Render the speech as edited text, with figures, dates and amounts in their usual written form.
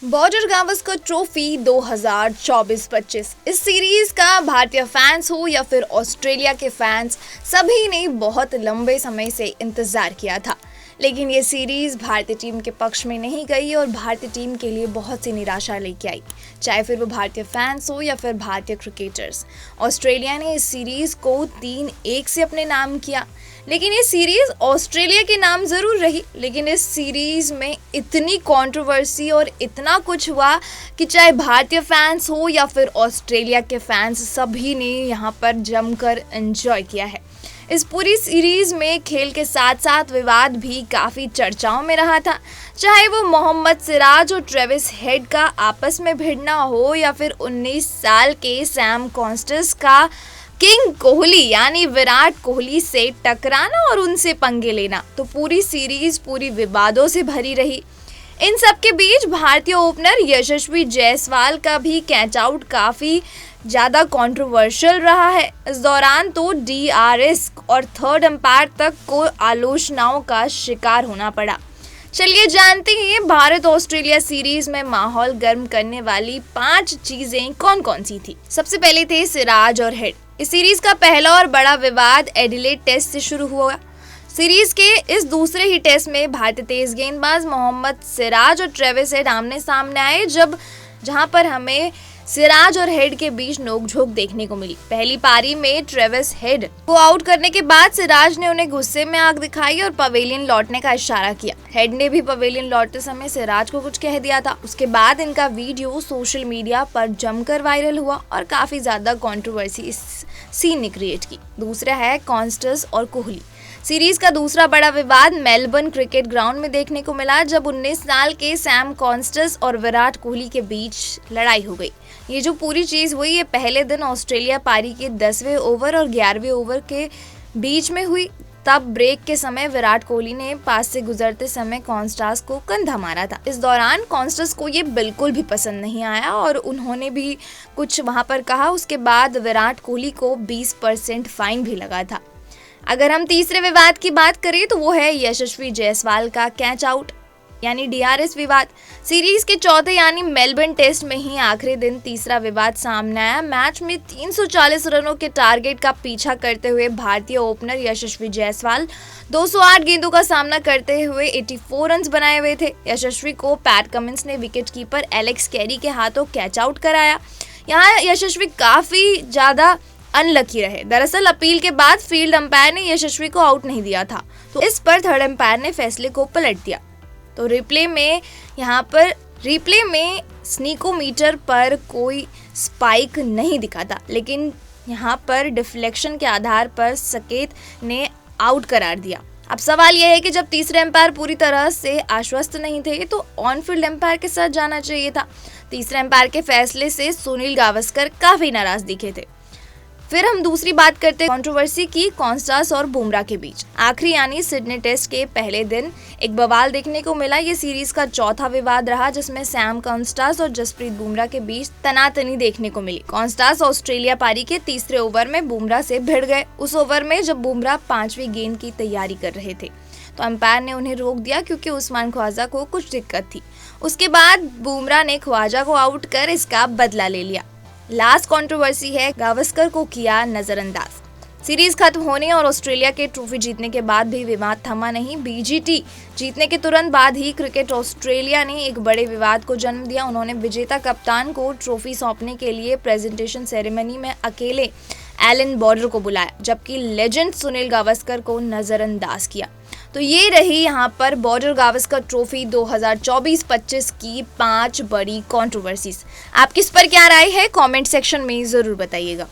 Border Gavaskar trophy 2024-25 इस series का भारतीय फैंस हो या फिर ऑस्ट्रेलिया के फैंस सभी ने बहुत लंबे समय से इंतजार किया था। लेकिन ये सीरीज भारतीय टीम के पक्ष में नहीं गई और भारतीय टीम के लिए बहुत सी निराशा लेके आई, चाहे फिर वो भारतीय फैंस हो या फिर भारतीय क्रिकेटर्स। ऑस्ट्रेलिया ने इस सीरीज को 3-1 से अपने नाम किया, लेकिन ये सीरीज ऑस्ट्रेलिया के नाम जरूर रही, लेकिन इस सीरीज में इतनी कंट्रोवर्सी और इतना कुछ हुआ कि चाहे भारतीय फैंस हो या फिर ऑस्ट्रेलिया के फैंस सभी ने यहाँ पर जमकर एंजॉय किया है। इस पूरी सीरीज में खेल के साथ साथ विवाद भी काफ़ी चर्चाओं में रहा था, चाहे वो मोहम्मद सिराज और ट्रेविस हेड का आपस में भिड़ना हो या फिर 19 साल के सैम कॉन्स्टेंस का किंग कोहली यानी विराट कोहली से टकराना और उनसे पंगे लेना। तो पूरी सीरीज पूरी विवादों से भरी रही। इन सब के बीच भारतीय ओपनर यशस्वी जायसवाल का भी कैच आउट काफ़ी ज़्यादा कंट्रोवर्शियल रहा है। इस दौरान तो DRS और थर्ड अंपायर तक को आलोचनाओं का शिकार होना पड़ा। चलिए जानते हैं भारत ऑस्ट्रेलिया सीरीज में माहौल गर्म करने वाली 5 चीजें कौन कौन सी थी। सबसे पहले थे सिराज और हेड। इस सीरीज का पहला और बड़ा विवाद एडिलेड टेस्ट से शुरू हुआ। सीरीज के इस दूसरे ही टेस्ट में भारतीय तेज गेंदबाज मोहम्मद सिराज और ट्रेविस हेड आमने सामने आए, जहां पर हमें सिराज और हेड के बीच नोकझोंक देखने को मिली। पहली पारी में ट्रेविस हेड को आउट करने के बाद सिराज ने उन्हें गुस्से में आग दिखाई और पवेलियन लौटने का इशारा किया। हेड ने भी पवेलियन लौटते समय सिराज को कुछ कह दिया था। उसके बाद इनका वीडियो सोशल मीडिया पर जमकर वायरल हुआ और काफी ज्यादा कंट्रोवर्सी इस सीन ने क्रिएट की। दूसरा है कॉन्स्टेंस और कोहली। सीरीज का दूसरा बड़ा विवाद मेलबर्न क्रिकेट ग्राउंड में देखने को मिला, जब 19 साल के सैम कॉन्स्टेंस और विराट कोहली के बीच लड़ाई हो गई। ये जो पूरी चीज़ हुई ये पहले दिन ऑस्ट्रेलिया पारी के 10वें ओवर और 11वें ओवर के बीच में हुई। तब ब्रेक के समय विराट कोहली ने पास से गुजरते समय कॉन्स्टेंस को कंधा मारा था। इस दौरान कॉन्स्टेंस को ये बिल्कुल भी पसंद नहीं आया और उन्होंने भी कुछ वहां पर कहा। उसके बाद विराट कोहली को 20% फाइन भी लगा था। अगर हम तीसरे विवाद की बात करें तो वो है यशस्वी जायसवाल का कैच आउट यानी DRS विवाद। सीरीज के चौथे यानी मेलबर्न टेस्ट में ही आखिरी दिन तीसरा विवाद सामने आया। मैच में 340 रनों के टारगेट का पीछा करते हुए भारतीय ओपनर यशस्वी जायसवाल 208 गेंदों का सामना करते हुए 84 रन बनाए हुए थे। यशस्वी को पैट कमिंस ने विकेट कीपर एलेक्स कैरी के हाथों कैच आउट कराया। यहाँ यशस्वी काफी ज्यादा अनलकी रहे। दरअसल अपील के बाद फील्ड अंपायर ने यशस्वी को आउट नहीं दिया था, तो इस पर थर्ड अंपायर ने फैसले को पलट दिया। तो रिप्ले में स्नीकोमीटर पर कोई स्पाइक नहीं दिखा था, लेकिन यहाँ पर डिफ्लेक्शन के आधार पर सकेत ने आउट करार दिया। अब सवाल यह है कि जब तीसरे अंपायर पूरी तरह से आश्वस्त नहीं थे तो ऑन फील्ड अंपायर के साथ जाना चाहिए था। तीसरे अंपायर के फैसले से सुनील गावस्कर काफी नाराज दिखे थे। फिर हम दूसरी बात करते हैं कंट्रोवर्सी की कॉन्स्टेंस और बुमराह के बीच। आखिरी यानी सिडनी टेस्ट के पहले दिन एक बवाल देखने को मिला। ये सीरीज का चौथा विवाद रहा, जिसमें सैम कॉन्स्टेंस और जसप्रीत बुमराह के बीच तनातनी देखने को मिली। कॉन्स्टेंस ऑस्ट्रेलिया पारी के तीसरे ओवर में बुमराह से भिड़ गए। उस ओवर में जब बुमराह 5वीं गेंद की तैयारी कर रहे थे तो अंपायर ने उन्हें रोक दिया क्योंकि उस्मान ख्वाजा को कुछ दिक्कत थी। उसके बाद बुमराह ने ख्वाजा को आउट कर इसका बदला ले लिया। लास्ट कंट्रोवर्सी है गावस्कर को किया नजरअंदाज। सीरीज खत्म होने और ऑस्ट्रेलिया के ट्रॉफी जीतने के बाद भी विवाद थमा नहीं। BGT जीतने के तुरंत बाद ही क्रिकेट ऑस्ट्रेलिया ने एक बड़े विवाद को जन्म दिया। उन्होंने विजेता कप्तान को ट्रॉफी सौंपने के लिए प्रेजेंटेशन सेरेमनी में अकेले एलन बॉर्डर को बुलाया, जबकि लेजेंड सुनील गावस्कर को नजरअंदाज किया। तो ये रही यहाँ पर बॉर्डर गावस्कर ट्रॉफी 2024-25 की 5 बड़ी कंट्रोवर्सीज। आपकी इस पर क्या राय है कमेंट सेक्शन में जरूर बताइएगा।